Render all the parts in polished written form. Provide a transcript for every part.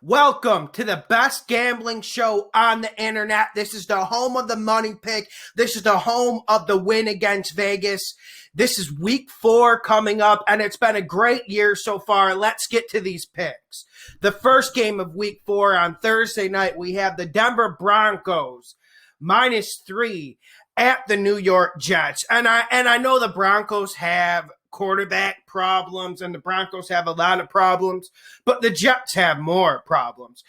Welcome to the best gambling show on the internet. This is the home of the money pick. This is the home of the win against Vegas. This is week 4 coming up, and it's been a great year so far. Let's get to these picks. The first game of week 4 on Thursday night, we have the Denver Broncos -3 at the New York Jets. And I know the Broncos have quarterback problems and the Broncos have a lot of problems, but the Jets have more problems.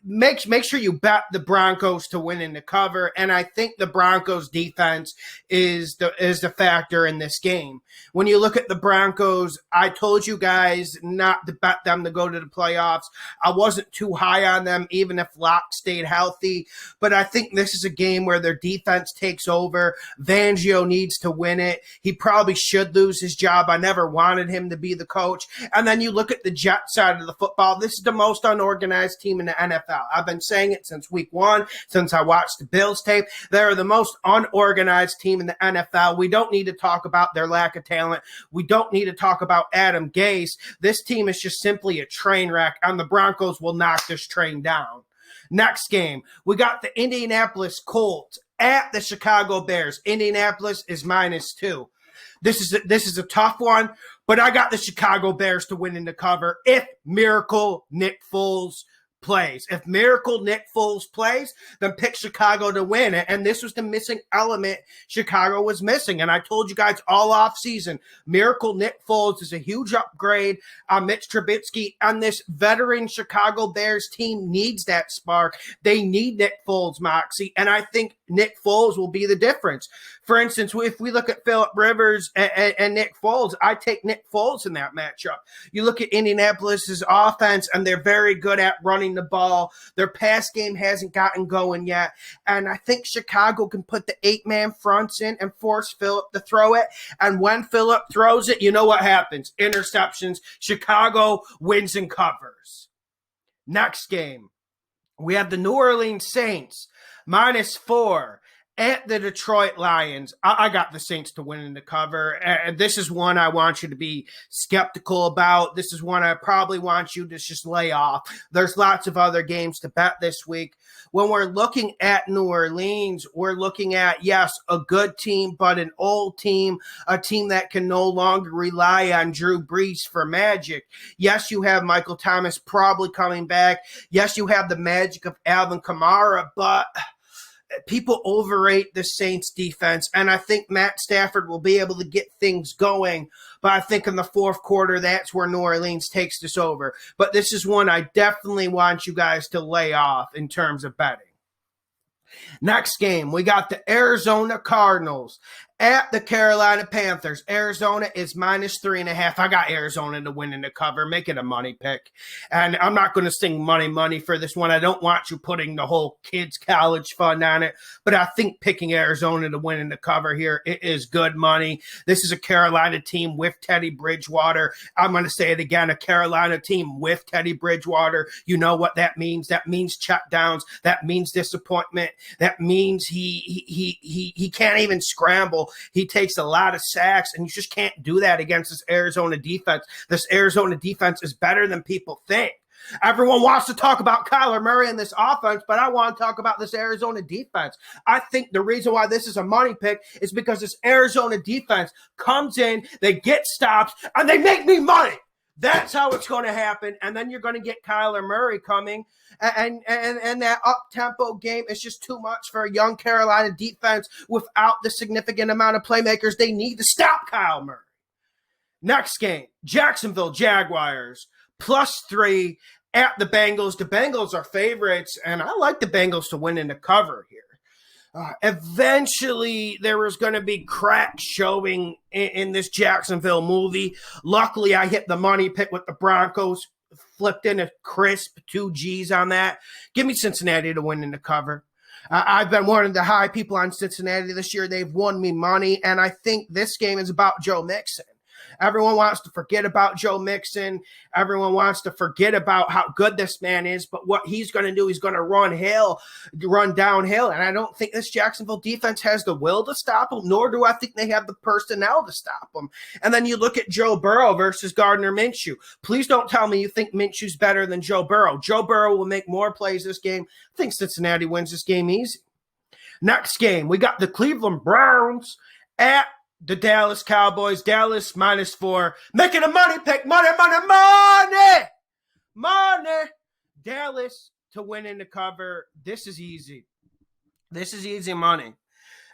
Make sure you bet the Broncos to win in the cover, and I think the Broncos defense is the factor in this game. When you look at the Broncos, I told you guys not to bet them to go to the playoffs. I wasn't too high on them, even if Locke stayed healthy, but I think this is a game where their defense takes over. Fangio needs to win it. He probably should lose his job. I never wanted him to be the coach. And then you look at the Jets side of the football. This is the most unorganized team in the NFL. I've been saying it since week 1, since I watched the Bills tape. They're the most unorganized team in the NFL. We don't need to talk about their lack of talent. We don't need to talk about Adam Gase. This team is just simply a train wreck, and the Broncos will knock this train down. Next game, we got the Indianapolis Colts at the Chicago Bears. Indianapolis is -2. This is a tough one, but I got the Chicago Bears to win in the cover if Miracle Nick Foles plays. If Miracle Nick Foles plays, then pick Chicago to win. And this was the missing element Chicago was missing. And I told you guys all off season, Miracle Nick Foles is a huge upgrade on Mitch Trubisky. And this veteran Chicago Bears team needs that spark. They need Nick Foles' moxie. And I think Nick Foles will be the difference. For instance, if we look at Phillip Rivers and Nick Foles, I take Nick Foles in that matchup. You look at Indianapolis's offense, and they're very good at running the ball. Their pass game hasn't gotten going yet. And I think Chicago can put the 8-man fronts in and force Phillip to throw it. And when Phillip throws it, you know what happens. Interceptions. Chicago wins and covers. Next game, we have the New Orleans Saints -4 at the Detroit Lions. I got the Saints to win in the cover, and this is one I want you to be skeptical about. This is one I probably want you to just lay off. There's lots of other games to bet this week. When we're looking at New Orleans, we're looking at, yes, a good team, but an old team, a team that can no longer rely on Drew Brees for magic. Yes, you have Michael Thomas probably coming back. Yes, you have the magic of Alvin Kamara, but people overrate the Saints defense, and I think Matt Stafford will be able to get things going, but I think in the fourth quarter, that's where New Orleans takes this over. But this is one I definitely want you guys to lay off in terms of betting. Next game, we got the Arizona Cardinals at the Carolina Panthers. Arizona is -3.5. I got Arizona to win in the cover. Make it a money pick. And I'm not going to sing money for this one. I don't want you putting the whole kids' college fund on it. But I think picking Arizona to win in the cover here, it is good money. This is a Carolina team with Teddy Bridgewater. I'm going to say it again, a Carolina team with Teddy Bridgewater. You know what that means. That means checkdowns. That means disappointment. That means he can't even scramble. He takes a lot of sacks, and you just can't do that against this Arizona defense. This Arizona defense is better than people think. Everyone wants to talk about Kyler Murray and this offense, but I want to talk about this Arizona defense. I think the reason why this is a money pick is because this Arizona defense comes in, they get stops, and they make me money. That's how it's going to happen. And then you're going to get Kyler Murray coming. And that up-tempo game is just too much for a young Carolina defense without the significant amount of playmakers they need to stop Kyle Murray. Next game, Jacksonville Jaguars +3 at the Bengals. The Bengals are favorites, and I like the Bengals to win in the cover here. Eventually, there was going to be cracks showing in this Jacksonville movie. Luckily, I hit the money pick with the Broncos, flipped in a crisp 2 G's on that. Give me Cincinnati to win in the cover. I've been one of the high people on Cincinnati this year. They've won me money, and I think this game is about Joe Mixon. Everyone wants to forget about Joe Mixon. Everyone wants to forget about how good this man is. But what he's going to do, he's going to run downhill. And I don't think this Jacksonville defense has the will to stop him, nor do I think they have the personnel to stop him. And then you look at Joe Burrow versus Gardner Minshew. Please don't tell me you think Minshew's better than Joe Burrow. Joe Burrow will make more plays this game. I think Cincinnati wins this game easy. Next game, we got the Cleveland Browns at the Dallas Cowboys. Dallas -4. Making a money pick. Money. Dallas to win in the cover. This is easy. This is easy money.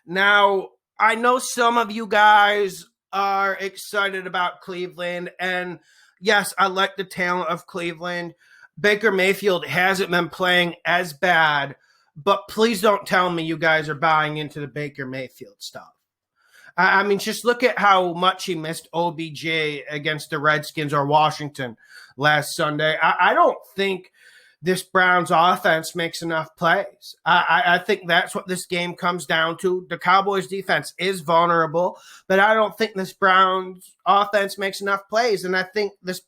Now, I know some of you guys are excited about Cleveland. And yes, I like the talent of Cleveland. Baker Mayfield hasn't been playing as bad. But please don't tell me you guys are buying into the Baker Mayfield stuff. I mean, just look at how much he missed OBJ against the Redskins or Washington last Sunday. I don't think this Browns offense makes enough plays. I think that's what this game comes down to. The Cowboys defense is vulnerable, but I don't think this Browns offense makes enough plays. And I think this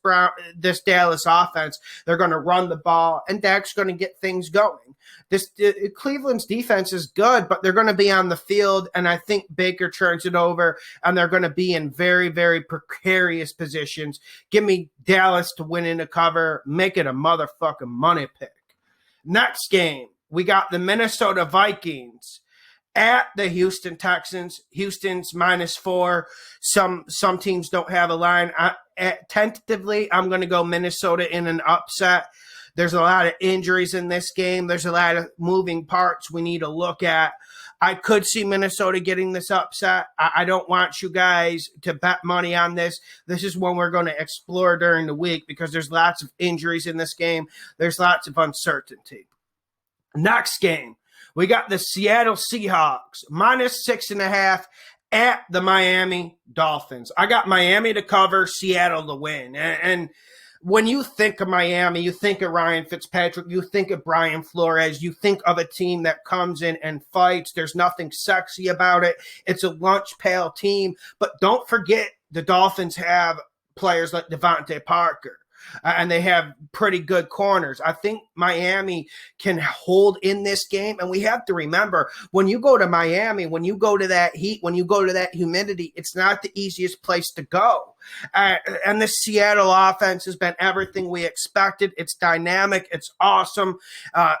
Dallas offense, they're going to run the ball, and Dak's going to get things going. Cleveland's defense is good, but they're going to be on the field, and I think Baker turns it over, and they're going to be in very, very precarious positions. Give me Dallas to win in the cover. Make it a motherfucking money pick. Next game, we got the Minnesota Vikings at the Houston Texans. Houston's -4. Some teams don't have a line. Tentatively, I'm going to go Minnesota in an upset. There's a lot of injuries in this game. There's a lot of moving parts we need to look at. I could see Minnesota getting this upset. I don't want you guys to bet money on this. This is one we're going to explore during the week because there's lots of injuries in this game. There's lots of uncertainty. Next game, we got the Seattle Seahawks, -6.5 at the Miami Dolphins. I got Miami to cover, Seattle to win. And when you think of Miami, you think of Ryan Fitzpatrick, you think of Brian Flores, you think of a team that comes in and fights. There's nothing sexy about it. It's a lunch pail team. But don't forget the Dolphins have players like Devontae Parker. And they have pretty good corners. I think Miami can hold in this game. And we have to remember, when you go to Miami, when you go to that heat, when you go to that humidity, it's not the easiest place to go. And the Seattle offense has been everything we expected. It's dynamic. It's awesome.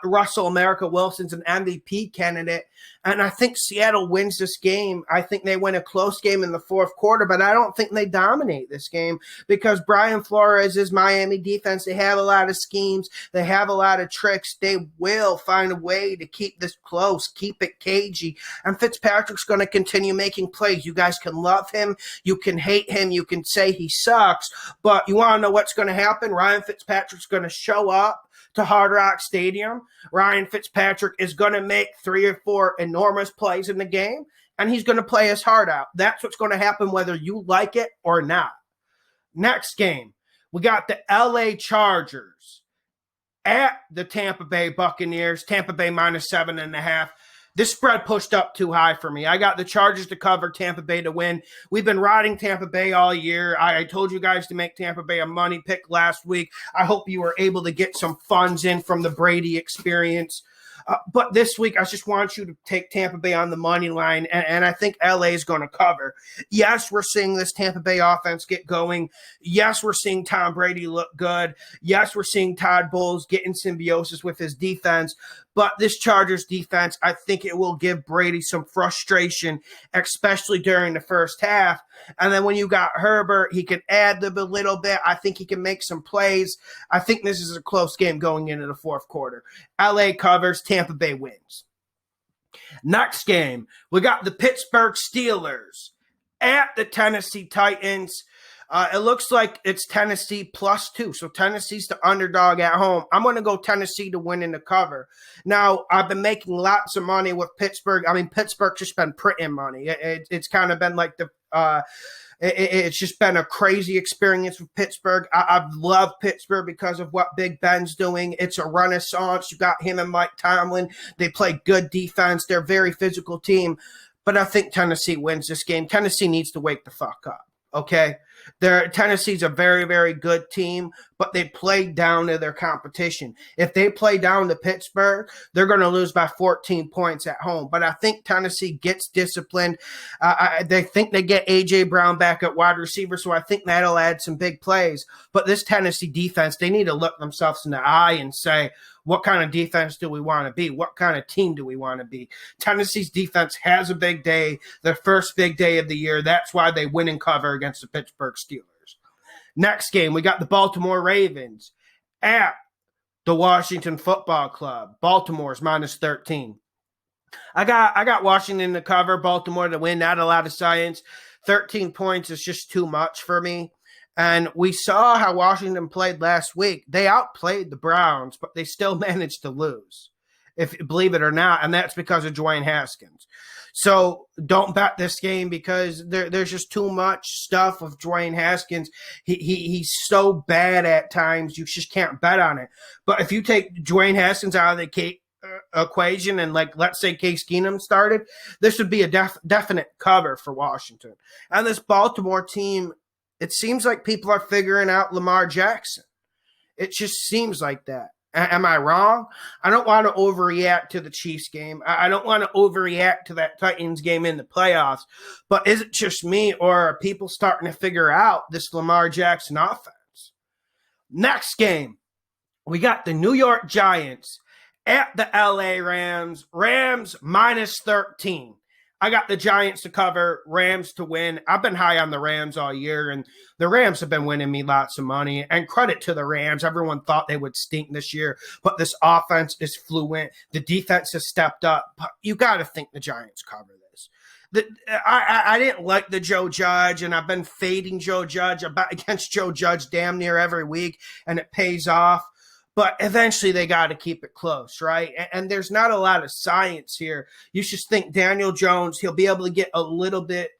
Russell America Wilson's an MVP candidate. And I think Seattle wins this game. I think they win a close game in the fourth quarter, but I don't think they dominate this game because Brian Flores' Miami defense, they have a lot of schemes. They have a lot of tricks. They will find a way to keep this close, keep it cagey. And Fitzpatrick's going to continue making plays. You guys can love him. You can hate him. You can say he sucks. But you want to know what's going to happen? Ryan Fitzpatrick's going to show up to Hard Rock Stadium. Ryan Fitzpatrick is going to make 3 or 4 enormous plays in the game, and he's going to play his heart out. That's what's going to happen whether you like it or not. Next game, we got the LA Chargers at the Tampa Bay Buccaneers. Tampa Bay -7.5. This spread pushed up too high for me. I got the Chargers to cover, Tampa Bay to win. We've been riding Tampa Bay all year. I told you guys to make Tampa Bay a money pick last week. I hope you were able to get some funds in from the Brady experience. But this week, I just want you to take Tampa Bay on the money line, and I think LA is going to cover. Yes, we're seeing this Tampa Bay offense get going. Yes, we're seeing Tom Brady look good. Yes, we're seeing Todd Bowles get in symbiosis with his defense. But this Chargers defense, I think it will give Brady some frustration, especially during the first half. And then when you got Herbert, he can add them a little bit. I think he can make some plays. I think this is a close game going into the fourth quarter. LA covers, Tampa Bay wins. Next game, we got the Pittsburgh Steelers at the Tennessee Titans. It looks like it's Tennessee +2. So Tennessee's the underdog at home. I'm going to go Tennessee to win in the cover. Now, I've been making lots of money with Pittsburgh. I mean, Pittsburgh's just been printing money. It's kind of been like it's just been a crazy experience with Pittsburgh. I've loved Pittsburgh because of what Big Ben's doing. It's a renaissance. You got him and Mike Tomlin. They play good defense. They're a very physical team. But I think Tennessee wins this game. Tennessee needs to wake the fuck up. Okay? Tennessee's a very, very good team, but they played down to their competition. If they play down to Pittsburgh, they're going to lose by 14 points at home. But I think Tennessee gets disciplined. They think they get A.J. Brown back at wide receiver, so I think that'll add some big plays. But this Tennessee defense, they need to look themselves in the eye and say, what kind of defense do we want to be? What kind of team do we want to be? Tennessee's defense has a big day, their first big day of the year. That's why they win and cover against the Pittsburgh Steelers. Next game, we got the Baltimore Ravens at the Washington Football Club. Baltimore's minus 13. I got Washington to cover, Baltimore to win. Not a lot of science. 13 points is just too much for me. And we saw how Washington played last week. They outplayed the Browns, but they still managed to lose, if believe it or not, and that's because of Dwayne Haskins. So don't bet this game because there's just too much stuff of Dwayne Haskins. He's so bad at times, you just can't bet on it. But if you take Dwayne Haskins out of the equation and, like, let's say Case Keenum started, this would be a definite cover for Washington. And this Baltimore team, it seems like people are figuring out Lamar Jackson. It just seems like that. Am I wrong? I don't want to overreact to the Chiefs game. I don't want to overreact to that Titans game in the playoffs. But is it just me, or are people starting to figure out this Lamar Jackson offense? Next game, we got the New York Giants at the LA Rams. Rams minus 13. I got the Giants to cover, Rams to win. I've been high on the Rams all year, and the Rams have been winning me lots of money. And credit to the Rams. Everyone thought they would stink this year, but this offense is fluent. The defense has stepped up. But you got to think the Giants cover this. I didn't like the Joe Judge, and I've been fading Joe Judge. I bet against Joe Judge damn near every week, and it pays off. But eventually they got to keep it close, right? And there's not a lot of science here. You should think Daniel Jones, he'll be able to get a little bit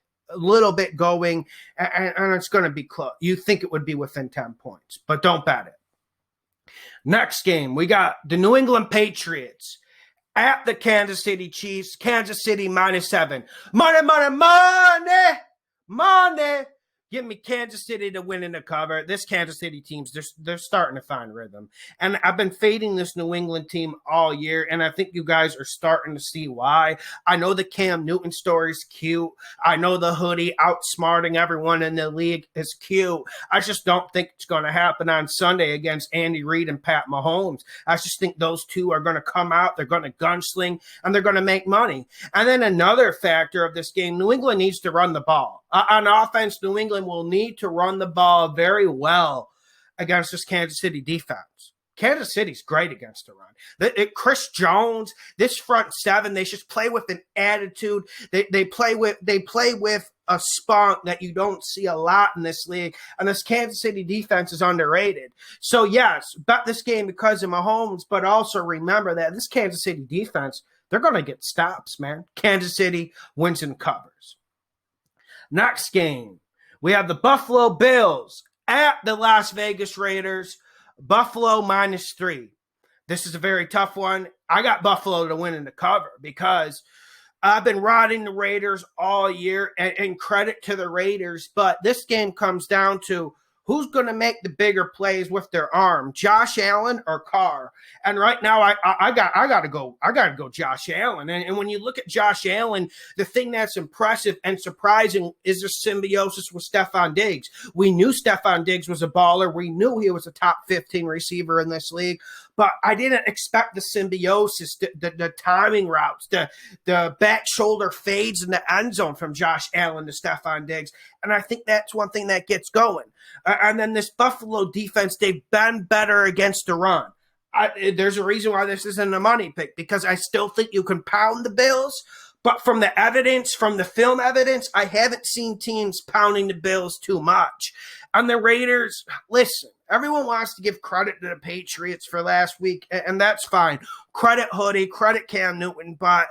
going, and it's going to be close. You think it would be within 10 points, but don't bet it. Next game, we got the New England Patriots at the Kansas City Chiefs. Kansas City minus 7. Money, money, money, money. Give me Kansas City to win in the cover. This Kansas City team's they're starting to find rhythm. And I've been fading this New England team all year, and I think you guys are starting to see why. I know the Cam Newton story is cute. I know the hoodie outsmarting everyone in the league is cute. I just don't think it's going to happen on Sunday against Andy Reid and Pat Mahomes. I just think those two are going to come out, they're going to gunsling, and they're going to make money. And then another factor of this game, New England needs to run the ball. On offense, New England will need to run the ball very well against this Kansas City defense. Kansas City's great against the run. Chris Jones, this front seven, they just play with an attitude. They play with a spunk that you don't see a lot in this league. And this Kansas City defense is underrated. So yes, bet this game because of Mahomes, but also remember that this Kansas City defense, they're going to get stops, man. Kansas City wins and covers. Next game, we have the Buffalo Bills at the Las Vegas Raiders. Buffalo minus 3. This is a very tough one. I got Buffalo to win in the cover because I've been riding the Raiders all year, and credit to the Raiders, but this game comes down to who's going to make the bigger plays with their arm, Josh Allen or Carr? And right now, I got to go Josh Allen. And when you look at Josh Allen, the thing that's impressive and surprising is the symbiosis with Stephon Diggs. We knew Stephon Diggs was a baller. We knew he was a top 15 receiver in this league. But I didn't expect the symbiosis, the timing routes, the back shoulder fades in the end zone from Josh Allen to Stephon Diggs. And I think that's one thing that gets going. And then this Buffalo defense, they've been better against the run. There's a reason why this isn't a money pick, because I still think you can pound the Bills. But from the evidence, from the film evidence, I haven't seen teams pounding the Bills too much. And the Raiders, listen, everyone wants to give credit to the Patriots for last week, and that's fine. Credit Hoodie, credit Cam Newton, but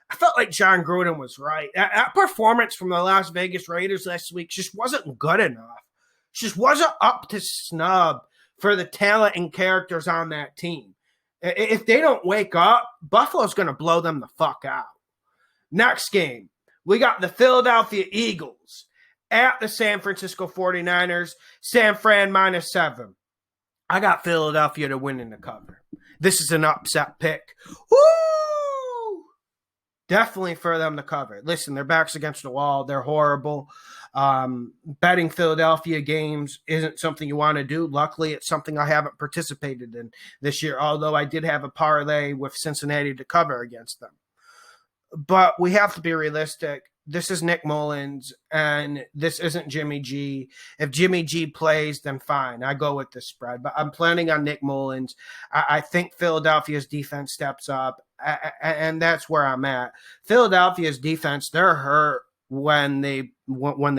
I felt like John Gruden was right. That performance from the Las Vegas Raiders last week just wasn't good enough. Just wasn't up to snub for the talent and characters on that team. If they don't wake up, Buffalo's going to blow them the fuck out. Next game, we got the Philadelphia Eagles at the San Francisco 49ers. San Fran -7. I got Philadelphia to win in the cover. This is an upset pick. Woo! Definitely for them to cover. Listen, their backs against the wall. They're horrible. Betting Philadelphia games isn't something you want to do. Luckily, it's something I haven't participated in this year, although I did have a parlay with Cincinnati to cover against them. But we have to be realistic. This is Nick Mullins, and this isn't Jimmy G. If Jimmy G plays, then fine. I go with the spread. But I'm planning on Nick Mullins. I think Philadelphia's defense steps up, and that's where I'm at. Philadelphia's defense, they're hurt when they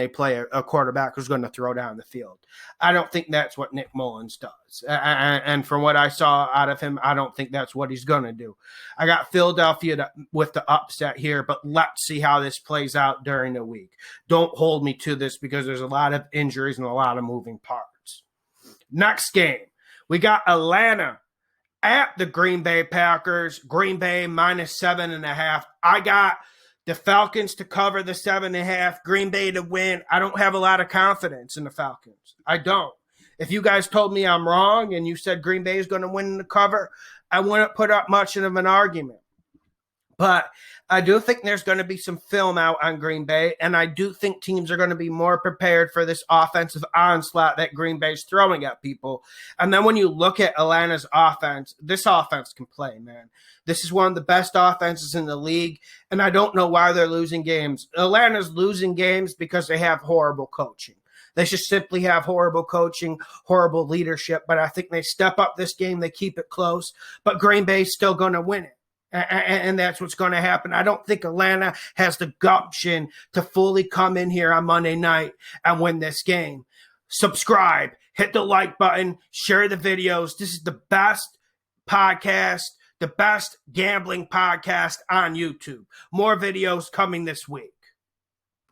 play a quarterback who's going to throw down the field. I don't think that's what Nick Mullins does. And from what I saw out of him, I don't think that's what he's going to do. I got Philadelphia with the upset here, but let's see how this plays out during the week. Don't hold me to this because there's a lot of injuries and a lot of moving parts. Next game, we got Atlanta at the Green Bay Packers. Green Bay -7.5. I got the Falcons to cover the 7.5, Green Bay to win. I don't have a lot of confidence in the Falcons. I don't. If you guys told me I'm wrong and you said Green Bay is going to win in the cover, I wouldn't put up much of an argument. But I do think there's going to be some film out on Green Bay, and I do think teams are going to be more prepared for this offensive onslaught that Green Bay's throwing at people. And then when you look at Atlanta's offense, this offense can play, man. This is one of the best offenses in the league, and I don't know why they're losing games. Atlanta's losing games because they have horrible coaching. They just simply have horrible coaching, horrible leadership, but I think they step up this game, they keep it close, but Green Bay's still going to win it. And that's what's going to happen. I don't think Atlanta has the gumption to fully come in here on Monday night and win this game. Subscribe, hit the like button, share the videos. This is the best podcast, the best gambling podcast on YouTube. More videos coming this week.